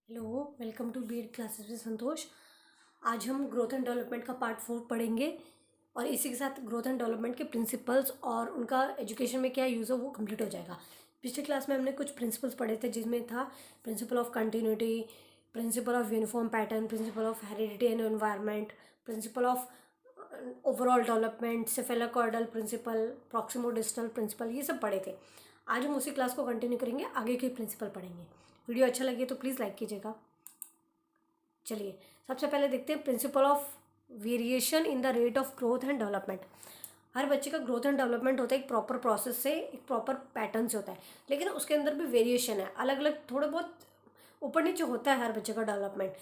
Hello, welcome to BEd classes with Santosh. आज हम growth and development का पार्ट 4 पढ़ेंगे और इसी के साथ ग्रोथ एंड डेवलपमेंट के प्रिंसिपल्स और उनका एजुकेशन में क्या यूज़ है वो कंप्लीट हो जाएगा। पिछले क्लास में हमने कुछ प्रिंसिपल्स पढ़े थे जिसमें था principle of continuity, principle of uniform pattern, principle of heredity and environment, principle of overall development, cephalocaudal principle, proximodistal principle, ये सब पढ़े थे। आज हम उसी क्लास को कंटिन्यू करेंगे, आगे के प्रिंसिपल पढ़ेंगे। वीडियो अच्छा लगे तो प्लीज़ लाइक कीजिएगा। चलिए सबसे पहले देखते हैं principle of variation in the rate of growth and development. हर बच्चे का ग्रोथ एंड डेवलपमेंट होता है एक प्रॉपर प्रोसेस से, एक प्रॉपर पैटर्न से होता है, लेकिन उसके अंदर भी वेरिएशन है, अलग अलग थोड़ा बहुत ऊपर नीचे होता है हर बच्चे का डेवलपमेंट।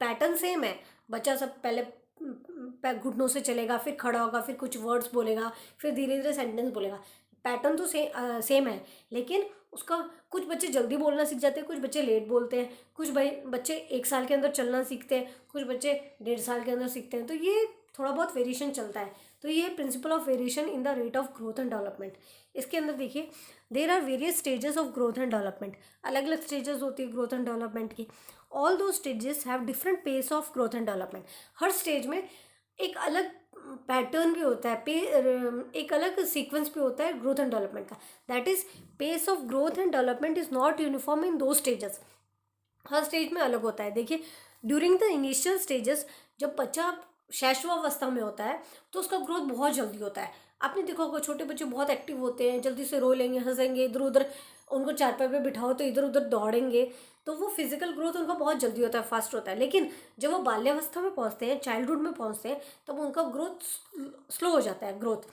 पैटर्न सेम है, बच्चा सब पहले घुटनों से चलेगा, फिर खड़ा होगा, फिर कुछ वर्ड्स बोलेगा, फिर धीरे धीरे सेंटेंस बोलेगा। पैटर्न तो सेम है, लेकिन उसका कुछ बच्चे जल्दी बोलना सीख जाते हैं, कुछ बच्चे लेट बोलते हैं, कुछ बच्चे 1 साल के अंदर चलना सीखते हैं, कुछ बच्चे 1.5 साल के अंदर सीखते हैं। तो ये थोड़ा बहुत वेरिएशन चलता है। तो ये principle of variation in the rate of growth and development. इसके अंदर देखिए, there are various stages of growth and development. अलग अलग स्टेजेस होती है ग्रोथ एंड डेवलपमेंट की। All those stages have different pace of growth and development. हर stage में एक अलग पैटर्न भी होता है, एक अलग सीक्वेंस भी होता है ग्रोथ एंड डेवलपमेंट का। That is pace of growth and development is not uniform in those stages. Her stage में अलग होता है। देखिए, ड्यूरिंग द इनिशियल स्टेजेस, जब बच्चा शैशवावस्था में होता है तो उसका ग्रोथ बहुत जल्दी होता है। आपने देखा होगा छोटे बच्चे बहुत एक्टिव होते हैं, जल्दी से रो लेंगे, हंसेंगे, इधर उधर उनको चारपाई पे बिठाओ तो इधर उधर दौड़ेंगे। तो वो फिजिकल ग्रोथ उनका बहुत जल्दी होता है, फास्ट होता है। लेकिन जब वो बाल्यावस्था में पहुंचते हैं, चाइल्डहुड में पहुंचते हैं, तब उनका ग्रोथ स्लो हो जाता है ग्रोथ।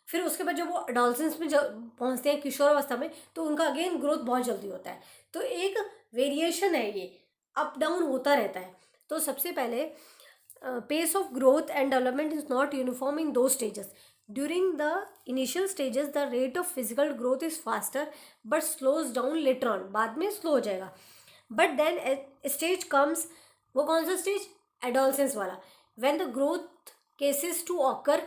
फिर उसके बाद जब वो अडोलसेंस में जब पहुंचते हैं, किशोरावस्था में, तो उनका अगेन ग्रोथ बहुत जल्दी होता है। तो एक वेरिएशन है, ये अप डाउन होता रहता है। तो सबसे पहले pace of growth and development is not uniform in those stages. During the initial stages, the rate of physical growth is faster but slows down later on. बाद में slow हो जाएगा. But then a stage comes, वो कौन सा stage? Adolescence वाला. When the growth cases to occur,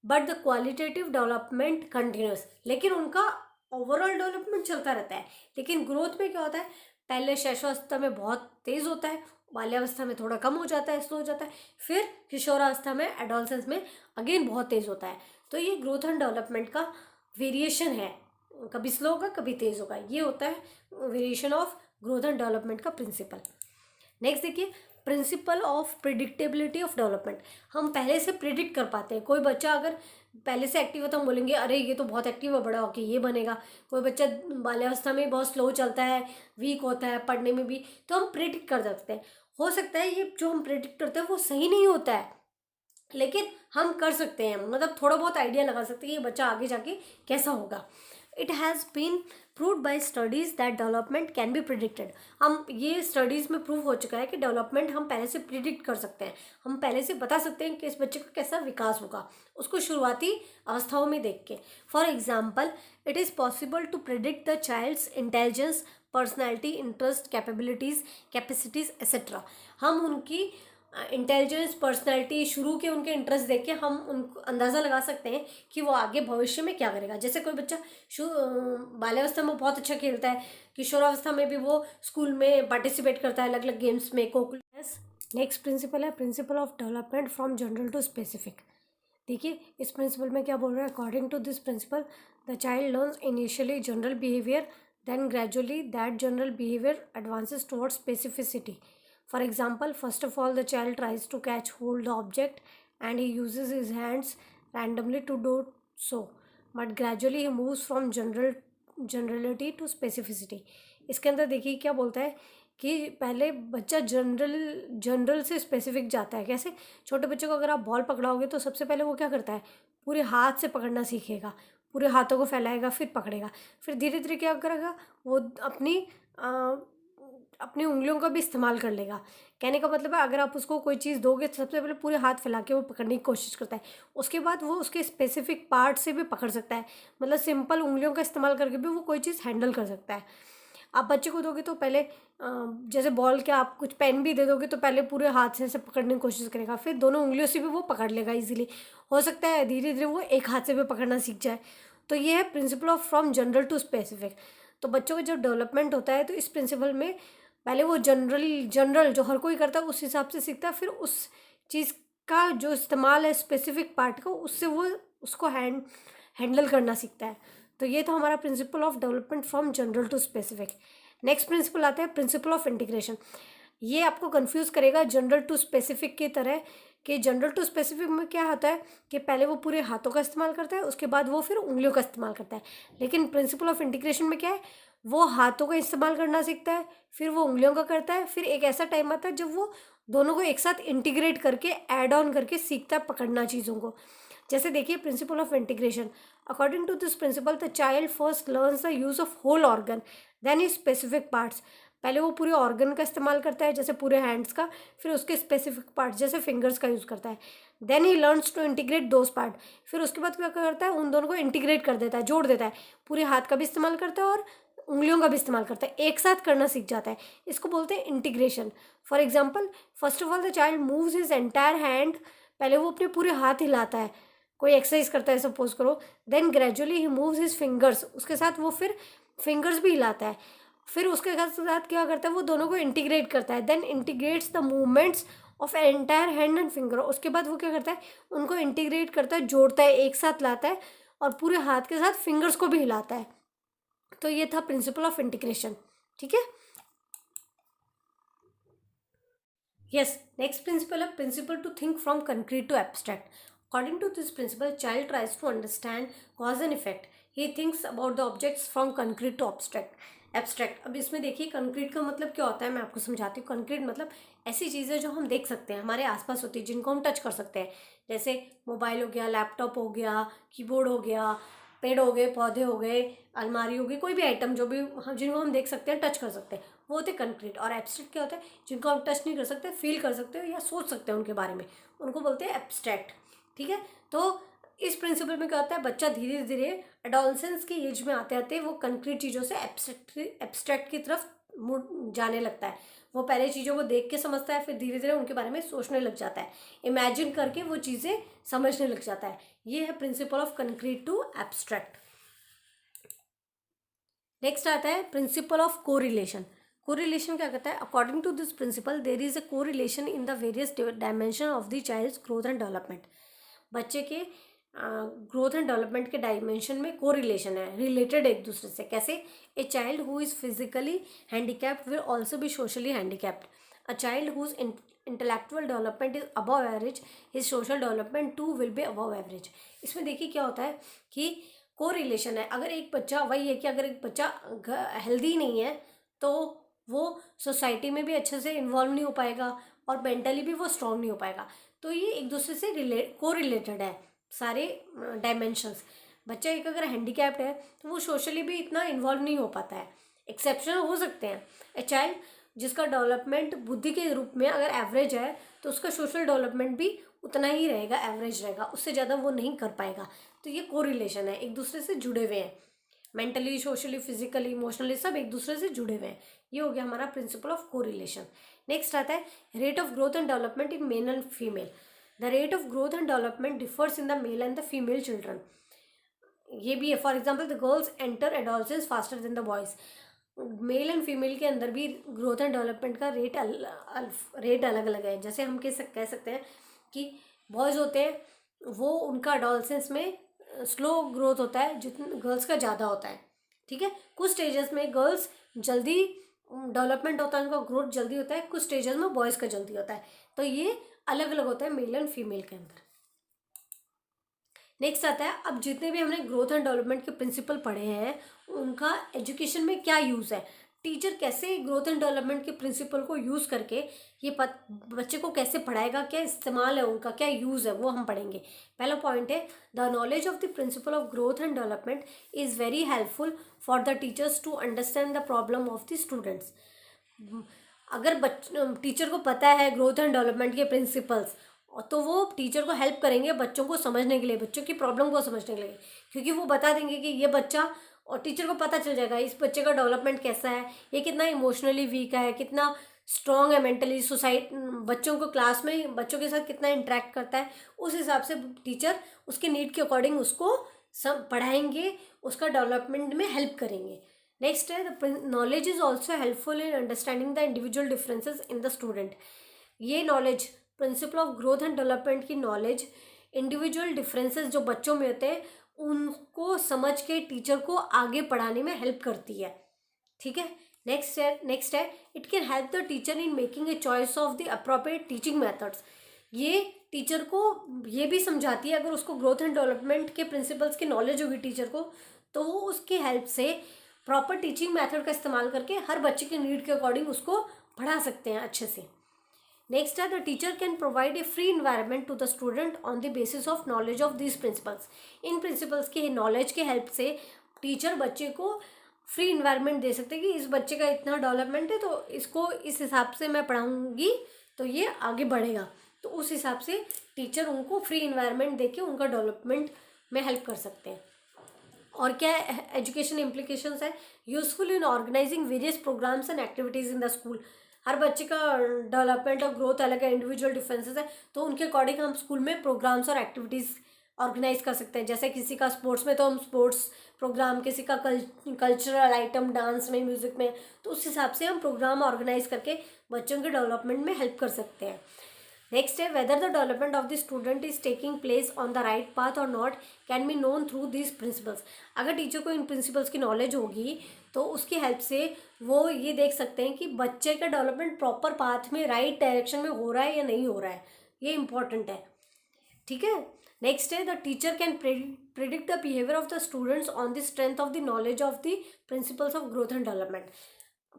but the qualitative development continues. लेकिन उनका ओवरऑल डेवलपमेंट चलता रहता है, लेकिन ग्रोथ में क्या होता है, पहले शैशवावस्था में बहुत तेज होता है, बाल्यावस्था में थोड़ा कम हो जाता है, स्लो हो जाता है, फिर किशोरावस्था में, एडोलसेंस में अगेन बहुत तेज होता है। तो ये ग्रोथ एंड डेवलपमेंट का वेरिएशन है, कभी स्लो होगा कभी तेज होगा। ये होता है variation of growth and development का प्रिंसिपल। नेक्स्ट देखिए, principle of predictability of development. हम पहले से प्रिडिक्ट कर पाते हैं। कोई बच्चा अगर पहले से एक्टिव है तो हम बोलेंगे अरे ये तो बहुत एक्टिव है, बड़ा होके ये बनेगा। कोई बच्चा बाल्यावस्था में बहुत स्लो चलता है, वीक होता है पढ़ने में भी, तो हम प्रिडिक्ट कर सकते हैं। हो सकता है ये जो हम प्रिडिक्ट करते हैं वो सही नहीं होता है, लेकिन हम कर सकते हैं, मतलब थोड़ा बहुत आइडिया लगा सकते हैं ये बच्चा आगे जाके कैसा होगा। It has been proved by studies that development can be predicted. हम ये स्टडीज़ में प्रूव हो चुका है कि डेवलपमेंट हम पहले से प्रिडिक्ट कर सकते हैं। हम पहले से बता सकते हैं कि इस बच्चे का कैसा विकास होगा, उसको शुरुआती अवस्थाओं में देख के। For example, it is possible to predict the child's intelligence, personality, interest, capabilities, capacities etcetera. हम उनकी इंटेलिजेंस, पर्सनैलिटी, शुरू के उनके इंटरेस्ट देख के हम उनको अंदाज़ा लगा सकते हैं कि वो आगे भविष्य में क्या करेगा। जैसे कोई बच्चा बाल्यावस्था में बहुत अच्छा खेलता है, किशोरावस्था में भी वो स्कूल में पार्टिसिपेट करता है अलग अलग गेम्स में, नेक्स्ट प्रिंसिपल है principle of development from general to specific. देखिए इस प्रिंसिपल में क्या बोल रहा है, according to this principle the child learns initially general behaviour, then gradually that general behavior advances towards specificity. For example, first of all the child tries to catch hold the object and he uses his hands randomly to do so, but gradually he moves from generality to specificity. इसके अंदर देखिए क्या बोलता है कि पहले बच्चा general से स्पेसिफिक जाता है। कैसे? छोटे बच्चे को अगर आप बॉल पकड़ाओगे तो सबसे पहले वो क्या करता है, पूरे हाथ से पकड़ना सीखेगा, पूरे हाथों को फैलाएगा, फिर पकड़ेगा, फिर धीरे धीरे क्या करेगा, वो अपनी उंगलियों का भी इस्तेमाल कर लेगा। कहने का मतलब है अगर आप उसको कोई चीज़ दोगे तो सबसे पहले पूरे हाथ फैला के वो पकड़ने की कोशिश करता है, उसके बाद वो उसके स्पेसिफिक पार्ट से भी पकड़ सकता है, मतलब सिंपल उंगलियों का इस्तेमाल करके भी वो कोई चीज़ हैंडल कर सकता है। आप बच्चे को दोगे तो पहले जैसे बॉल के आप कुछ पेन भी दे दोगे तो पहले पूरे हाथ से ऐसे पकड़ने की कोशिश करेगा, फिर दोनों उंगलियों से भी वो पकड़ लेगा इजीली। हो सकता है धीरे धीरे वो एक हाथ से भी पकड़ना सीख जाए। तो ये है principle of from general to specific. तो बच्चों का जब डेवलपमेंट होता है तो इस प्रिंसिपल में पहले वो जनरल जो हर कोई करता है उस हिसाब से सीखता है, फिर उस चीज़ का जो इस्तेमाल है स्पेसिफिक पार्ट का, उससे वो उसको हैंडल करना सीखता है। तो ये था हमारा principle of development from general to specific. Next principle आता है प्रिंसिपल ऑफ इंटीग्रेशन। ये आपको कंफ्यूज करेगा जनरल टू स्पेसिफिक की तरह, कि जनरल टू स्पेसिफिक में क्या होता है कि पहले वो पूरे हाथों का इस्तेमाल करता है, उसके बाद वो फिर उंगलियों का इस्तेमाल करता है। लेकिन प्रिंसिपल ऑफ इंटीग्रेशन में क्या है, वो हाथों का इस्तेमाल करना सीखता है, फिर वो उंगलियों का करता है, फिर एक ऐसा टाइम आता है जब वो दोनों को एक साथ इंटीग्रेट करके ऐड ऑन करके सीखता है पकड़ना चीज़ों को। जैसे देखिए principle of integration, according to this principle the child first learns the use of whole organ then he specific parts. पहले वो पूरे ऑर्गन का इस्तेमाल करता है जैसे पूरे हैंड्स का, फिर उसके स्पेसिफिक पार्ट जैसे फिंगर्स का यूज़ करता है। Then he learns to integrate those part, फिर उसके बाद क्या करता है, उन दोनों को इंटीग्रेट कर देता है, जोड़ देता है, पूरे हाथ का भी इस्तेमाल करता है और उंगलियों का भी इस्तेमाल करता है, एक साथ करना सीख जाता है। इसको बोलते हैं integration. For example, first of all the child moves his entire hand, पहले वो अपने पूरे हाथ हिलाता है, कोई एक्सरसाइज करता है सपोज करो। Then gradually he moves his fingers, उसके साथ वो फिर फिंगर्स भी हिलाता है, फिर उसके साथ क्या करता है, वो दोनों को इंटीग्रेट करता है। Then integrates the movements of entire hand and finger, उसके बाद वो क्या करता है, उनको इंटीग्रेट करता है, जोड़ता है, एक साथ लाता है और पूरे हाथ के साथ फिंगर्स को भी हिलाता है। तो ये था प्रिंसिपल ऑफ इंटीग्रेशन। ठीक है, यस। नेक्स्ट प्रिंसिपल है principle to think from concrete to abstract. According to this principle child tries to understand cause and effect, he thinks about the objects from concrete to abstract. अब इसमें देखिए concrete का मतलब क्या होता है, मैं आपको समझाती हूँ। कंक्रीट मतलब ऐसी चीज़ें जो हम देख सकते हैं, हमारे आसपास होती है, जिनको हम टच कर सकते हैं, जैसे मोबाइल हो गया, लैपटॉप हो गया, कीबोर्ड हो गया, पेड़ हो गए, पौधे हो गए, अलमारी हो गई, कोई भी आइटम जो भी जिनको हम देख सकते हैं, टच कर सकते हैं, वो होते हैं कंक्रीट। और एब्स्ट्रैक्ट क्या होता है, जिनको हम टच नहीं कर सकते, फील कर सकते हो या सोच सकते हैं उनके बारे में, उनको बोलते हैं एब्स्ट्रैक्ट। ठीक है, तो इस प्रिंसिपल में क्या होता है, बच्चा धीरे धीरे एडोलसेंस की एज में आते आते वो कंक्रीट चीज़ों से एब्स्ट्रैक्ट की तरफ मुड़ जाने लगता है। वो पहले चीज़ों को देख के समझता है, फिर धीरे धीरे उनके बारे में सोचने लग जाता है, इमेजिन करके वो चीज़ें समझने लग जाता है। ये है principle of concrete to abstract. Next आता है प्रिंसिपल ऑफ कोरिलेशन। कोरिलेशन क्या कहता है, according to this principle there is a correlation in the various dimension of the child's growth and development. बच्चे के ग्रोथ एंड डेवलपमेंट के dimension में correlation है, रिलेटेड एक दूसरे से। कैसे, a child who is physically handicapped will also be socially handicapped, a child whose intellectual development is above average, his social development too will be above average. इसमें देखिए क्या होता है कि कोरिलेशन है। अगर एक बच्चा, वही है कि अगर एक बच्चा हेल्दी नहीं है तो वो सोसाइटी में भी अच्छे से इन्वॉल्व नहीं हो पाएगा और मेंटली भी वो स्ट्रांग नहीं हो पाएगा। तो ये एक दूसरे से कोरिलेटेड है सारे डायमेंशंस। बच्चा एक अगर हैंडीकैप्ड है तो वो सोशली भी इतना इन्वॉल्व नहीं हो पाता है, एक्सेप्शन हो सकते हैं। ए चाइल्ड जिसका डेवलपमेंट बुद्धि के रूप में अगर एवरेज है तो उसका सोशल डेवलपमेंट भी उतना ही रहेगा, एवरेज रहेगा, उससे ज़्यादा वो नहीं कर पाएगा। तो ये कोरिलेशन है, एक दूसरे से जुड़े हुए हैं, मेंटली, सोशली, फिजिकली, इमोशनली सब एक दूसरे से जुड़े हुए हैं। ये हो गया हमारा प्रिंसिपल ऑफ कोरिलेशन। नेक्स्ट आता है rate of growth and development in male and female. The rate of growth and development differs in the male and the female children. ये भी है, for example the girls enter adolescence faster than the boys. Male and female के अंदर भी growth and development का rate अलग अलग है। जैसे हम कह सकते हैं कि बॉयज़ होते हैं वो उनका एडोलसेंस में स्लो ग्रोथ होता है, जितना गर्ल्स का ज़्यादा होता है। ठीक है, कुछ स्टेजेस में गर्ल्स जल्दी डेवलपमेंट होता है, उनका ग्रोथ जल्दी होता है, कुछ स्टेजेस में बॉयज़ का जल्दी होता है। तो ये अलग अलग होता है मेल एंड फीमेल के अंदर। नेक्स्ट आता है, अब जितने भी हमने ग्रोथ एंड डेवलपमेंट के प्रिंसिपल पढ़े हैं उनका एजुकेशन में क्या यूज़ है, टीचर कैसे ग्रोथ एंड डेवलपमेंट के प्रिंसिपल को यूज़ करके ये बच्चे को कैसे पढ़ाएगा, क्या इस्तेमाल है उनका, क्या यूज़ है, वो हम पढ़ेंगे। पहला पॉइंट है the knowledge of the principle of growth and development is very helpful for the teachers to understand the problem of the students. अगर टीचर को पता है ग्रोथ एंड डेवलपमेंट के प्रिंसिपल्स तो वो टीचर को हेल्प करेंगे बच्चों को समझने के लिए, बच्चों की प्रॉब्लम को समझने के लिए, क्योंकि वो बता देंगे कि ये बच्चा, और टीचर को पता चल जाएगा इस बच्चे का डेवलपमेंट कैसा है, ये कितना इमोशनली वीक है, कितना स्ट्रॉन्ग है मेंटली, बच्चों को क्लास में बच्चों के साथ कितना इंटरेक्ट करता है। उस हिसाब से टीचर उसके नीड के अकॉर्डिंग उसको सब पढ़ाएंगे, उसका डेवलपमेंट में हेल्प करेंगे। नेक्स्ट है the knowledge is also helpful in understanding the individual differences in the student. ये knowledge, principle of growth and development की नॉलेज इंडिविजुअल डिफरेंसेस जो बच्चों में होते हैं उनको समझ के टीचर को आगे पढ़ाने में हेल्प करती है। ठीक है, नेक्स्ट है it can help the teacher in making a choice of the appropriate teaching methods. ये टीचर को ये भी समझाती है, अगर उसको ग्रोथ एंड डेवलपमेंट के प्रिंसिपल्स की नॉलेज होगी टीचर को, तो वो उसकी हेल्प से प्रॉपर टीचिंग मेथड का इस्तेमाल करके हर बच्चे के नीड के अकॉर्डिंग उसको पढ़ा सकते हैं अच्छे से। नेक्स्ट है the teacher can provide a free environment to the student on the basis of knowledge of this principles. इन प्रिंसिपल्स की नॉलेज के हेल्प से टीचर बच्चे को फ्री इन्वायरमेंट दे सकते हैं कि इस बच्चे का इतना डेवलपमेंट है तो इसको इस हिसाब से मैं पढ़ाऊँगी तो ये आगे बढ़ेगा, तो उस हिसाब से टीचर उनको फ्री इन्वायरमेंट देके उनका डेवलपमेंट में हेल्प कर सकते हैं। और क्या एजुकेशन इम्प्लीकेशंस है, useful in organising various programmes and activities in the school. हर बच्चे का डेवलपमेंट और ग्रोथ अलग है, इंडिविजुअल डिफरेंसेस है, तो उनके अकॉर्डिंग हम स्कूल में प्रोग्राम्स और एक्टिविटीज़ ऑर्गेनाइज कर सकते हैं। जैसे किसी का स्पोर्ट्स में तो हम स्पोर्ट्स प्रोग्राम, किसी का कल्चरल आइटम डांस में, म्यूज़िक में, तो उस हिसाब से हम प्रोग्राम ऑर्गेनाइज करके बच्चों के डेवलपमेंट में हेल्प कर सकते हैं। नेक्स्ट है whether the development of the student is taking place on the right path or not can be known through this principles. अगर टीचर को इन प्रिंसिपल्स की नॉलेज होगी तो उसकी हेल्प से वो ये देख सकते हैं कि बच्चे का डेवलपमेंट प्रॉपर पाथ में, राइट डायरेक्शन में हो रहा है या नहीं हो रहा है, ये इंपॉर्टेंट है। ठीक है, नेक्स्ट है the teacher can predict the behaviour of the students on the strength of the knowledge of the principles of growth and development.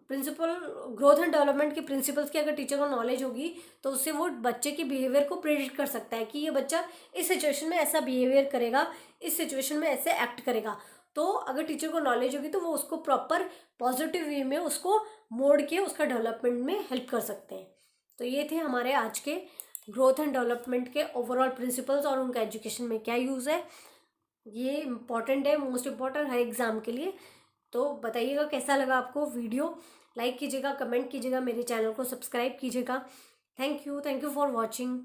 Principle growth and development के प्रिंसिपल्स की अगर टीचर को नॉलेज होगी तो उससे वो बच्चे के बिहेवियर को प्रेडिक्ट कर सकता है कि ये बच्चा इस सिचुएशन में ऐसा बिहेवियर करेगा, इस सिचुएशन में ऐसे एक्ट करेगा। तो अगर टीचर को नॉलेज होगी तो वो उसको प्रॉपर पॉजिटिव वे में उसको मोड़ के उसका डेवलपमेंट में हेल्प कर सकते हैं। तो ये थे हमारे आज के ग्रोथ एंड डेवलपमेंट के ओवरऑल प्रिंसिपल्स और उनका एजुकेशन में क्या यूज़ है। ये इम्पॉर्टेंट है, मोस्ट इम्पॉर्टेंट हर एग्ज़ाम के लिए। तो बताइएगा कैसा लगा आपको वीडियो, लाइक कीजिएगा, कमेंट कीजिएगा, मेरे चैनल को सब्सक्राइब कीजिएगा। Thank you for watching.